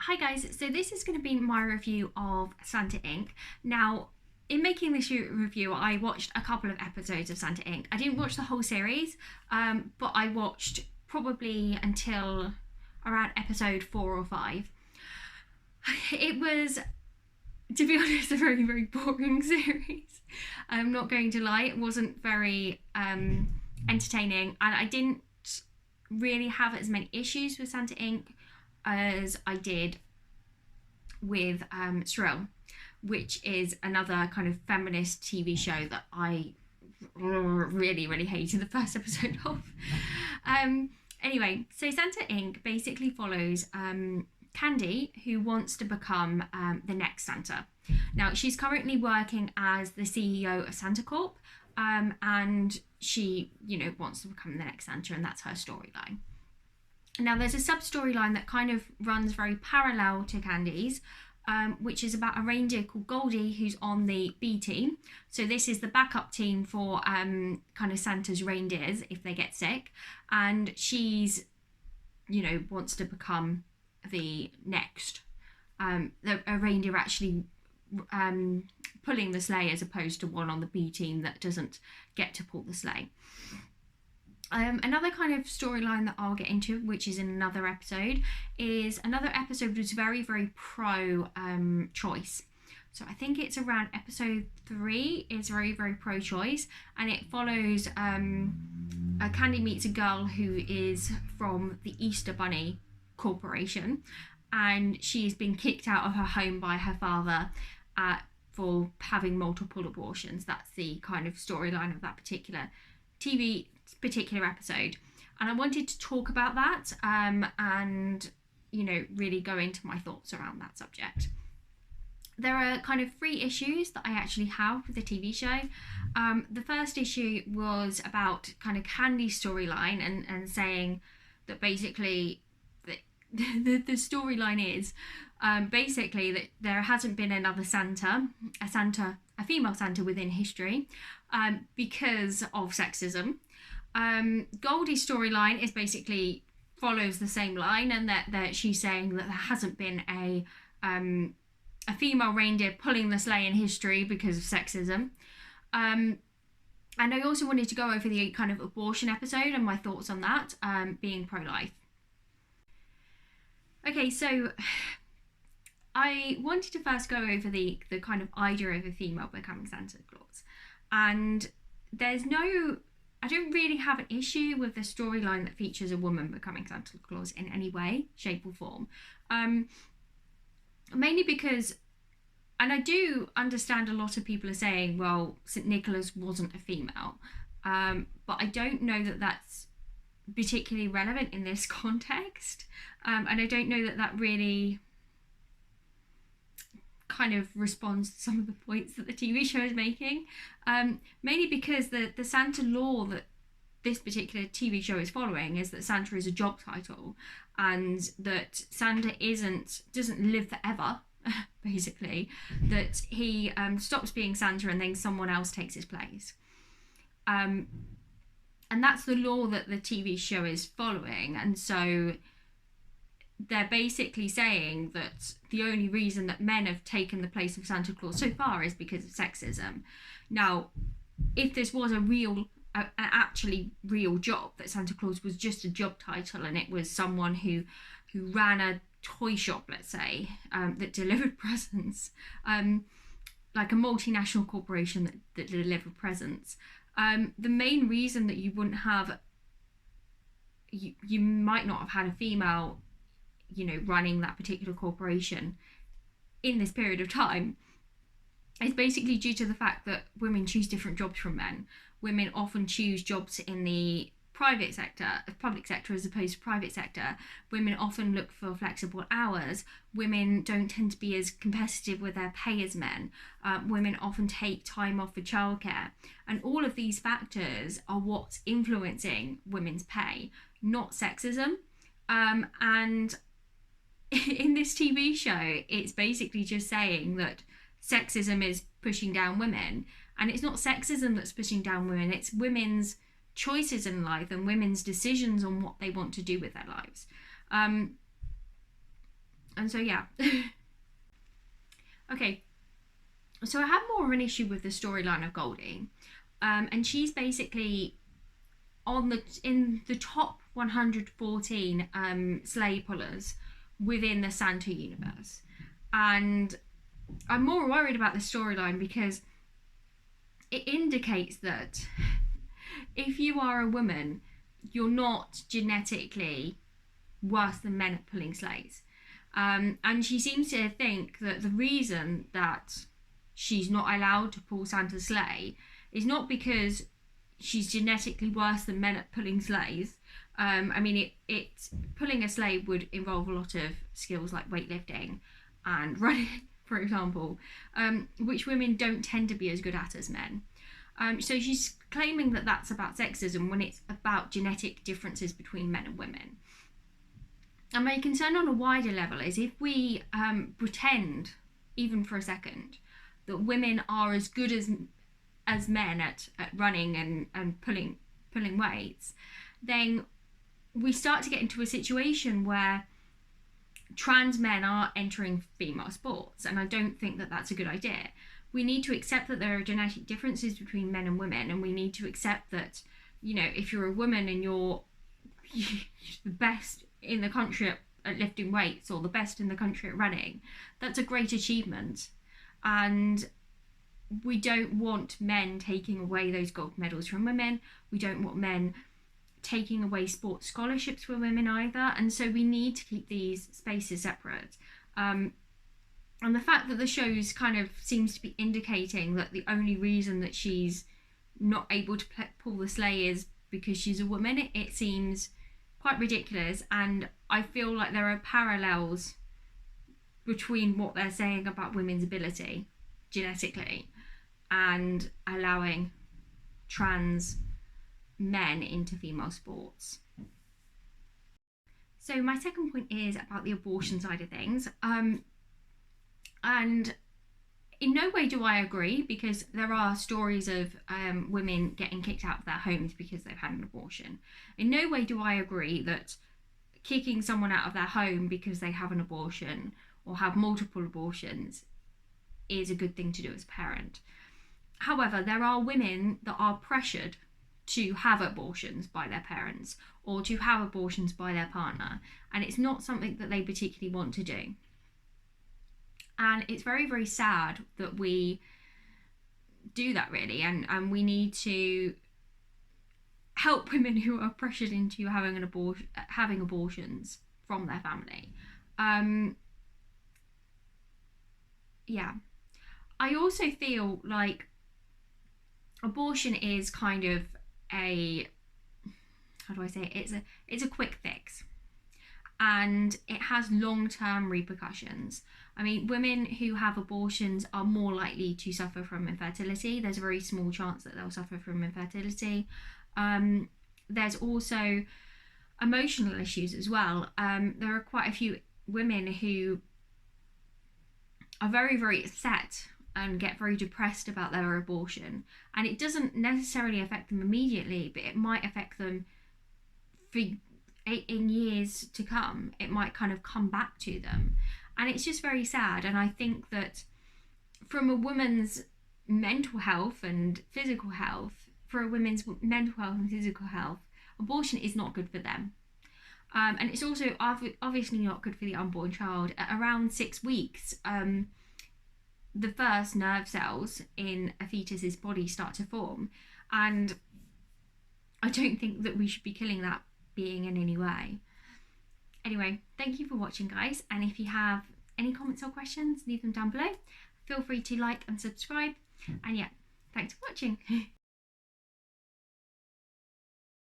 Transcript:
Hi guys, so this is going to be my review of Santa Inc. Now, in making this review, I watched a couple of episodes of Santa Inc. I didn't watch the whole series, but I watched probably until around episode 4 or 5. It was, to be honest, a very, very boring series. I'm not going to lie, it wasn't very entertaining, and I didn't really have as many issues with Santa Inc. as I did with Shrill, which is another kind of feminist TV show that I really, really hated the first episode of. Anyway, so Santa Inc. basically follows Candy, who wants to become the next Santa. Now, she's currently working as the CEO of Santa Corp, and she, wants to become the next Santa, and that's her storyline. Now, there's a sub-storyline that kind of runs very parallel to Candy's, which is about a reindeer called Goldie who's on the B team. So this is the backup team for kind of Santa's reindeers if they get sick. And she's, wants to become the next. A reindeer actually pulling the sleigh as opposed to one on the B team that doesn't get to pull the sleigh. Another kind of storyline that I'll get into, which is in another episode, is another episode was very, very pro-choice. So I think it's around episode 3. It's very, very pro-choice, and it follows Candy meets a girl who is from the Easter Bunny Corporation, and she's been kicked out of her home by her father for having multiple abortions. That's the kind of storyline of that particular episode, and I wanted to talk about that and really go into my thoughts around that subject. There are kind of 3 issues that I actually have with the TV show. The first issue was about kind of Candy's storyline and saying that basically the storyline is basically that there hasn't been another Santa, a female Santa within history because of sexism. Goldie's storyline is basically follows the same line, and that she's saying that there hasn't been a female reindeer pulling the sleigh in history because of sexism. And I also wanted to go over the kind of abortion episode and my thoughts on that, being pro-life. Okay, so I wanted to first go over the kind of idea of a female becoming Santa Claus. And I don't really have an issue with the storyline that features a woman becoming Santa Claus in any way, shape or form. Mainly because, and I do understand a lot of people are saying, well, St. Nicholas wasn't a female. But I don't know that that's particularly relevant in this context. And I don't know that really kind of responds to some of the points that the TV show is making, mainly because the Santa law that this particular TV show is following is that Santa is a job title, and that Santa doesn't live forever, basically, that he stops being Santa and then someone else takes his place. And that's the law that the TV show is following, and so they're basically saying that the only reason that men have taken the place of Santa Claus so far is because of sexism. Now, if this was an actually real job, that Santa Claus was just a job title and it was someone who ran a toy shop, let's say, that delivered presents, like a multinational corporation that delivered presents, the main reason that you wouldn't have, you might not have had a female running that particular corporation in this period of time is basically due to the fact that women choose different jobs from men. Women often choose jobs in the public sector as opposed to private sector. Women often look for flexible hours. Women don't tend to be as competitive with their pay as men. Women often take time off for childcare. And all of these factors are what's influencing women's pay, not sexism. And in this TV show, it's basically just saying that sexism is pushing down women, and it's not sexism that's pushing down women, it's women's choices in life and women's decisions on what they want to do with their lives. And so yeah. Okay, so I have more of an issue with the storyline of Goldie, and she's basically in the top 114 sleigh pullers within the Santa universe, and I'm more worried about the storyline because it indicates that if you are a woman, you're not genetically worse than men at pulling sleighs. And she seems to think that the reason that she's not allowed to pull Santa's sleigh is not because she's genetically worse than men at pulling sleighs. I mean, pulling a sleigh would involve a lot of skills like weightlifting and running, for example, which women don't tend to be as good at as men. So she's claiming that that's about sexism when it's about genetic differences between men and women. And my concern on a wider level is if we pretend, even for a second, that women are as good as men at running and pulling weights, then we start to get into a situation where trans men are entering female sports, and I don't think that that's a good idea. We need to accept that there are genetic differences between men and women, and we need to accept that, you know, if you're a woman and you're the best in the country at lifting weights or the best in the country at running, that's a great achievement. And we don't want men taking away those gold medals from women. We don't want men taking away sports scholarships for women either. And so we need to keep these spaces separate. And the fact that the show's kind of seems to be indicating that the only reason that she's not able to pull the sleigh is because she's a woman, it seems quite ridiculous. And I feel like there are parallels between what they're saying about women's ability genetically and allowing trans men into female sports. So my second point is about the abortion side of things. And in no way do I agree, because there are stories of women getting kicked out of their homes because they've had an abortion. In no way do I agree that kicking someone out of their home because they have an abortion or have multiple abortions is a good thing to do as a parent. However, there are women that are pressured to have abortions by their parents or to have abortions by their partner, and it's not something that they particularly want to do. And it's very, very sad that we do that, really, and we need to help women who are pressured into having abortions from their family. Yeah. I also feel like abortion is kind of how do I say it? It's a quick fix, and it has long-term repercussions. I mean, women who have abortions are more likely to suffer from infertility. There's a very small chance that they'll suffer from infertility. There's also emotional issues as well. There are quite a few women who are very, very upset and get very depressed about their abortion. And it doesn't necessarily affect them immediately, but it might affect them in years to come. It might kind of come back to them. And it's just very sad. And I think that from a woman's mental health and physical health, for a women's mental health and physical health, abortion is not good for them. And it's also obviously not good for the unborn child. At around 6 weeks, the first nerve cells in a fetus's body start to form. And I don't think that we should be killing that being in any way. Anyway, thank you for watching, guys. And if you have any comments or questions, leave them down below. Feel free to like and subscribe. And yeah, thanks for watching.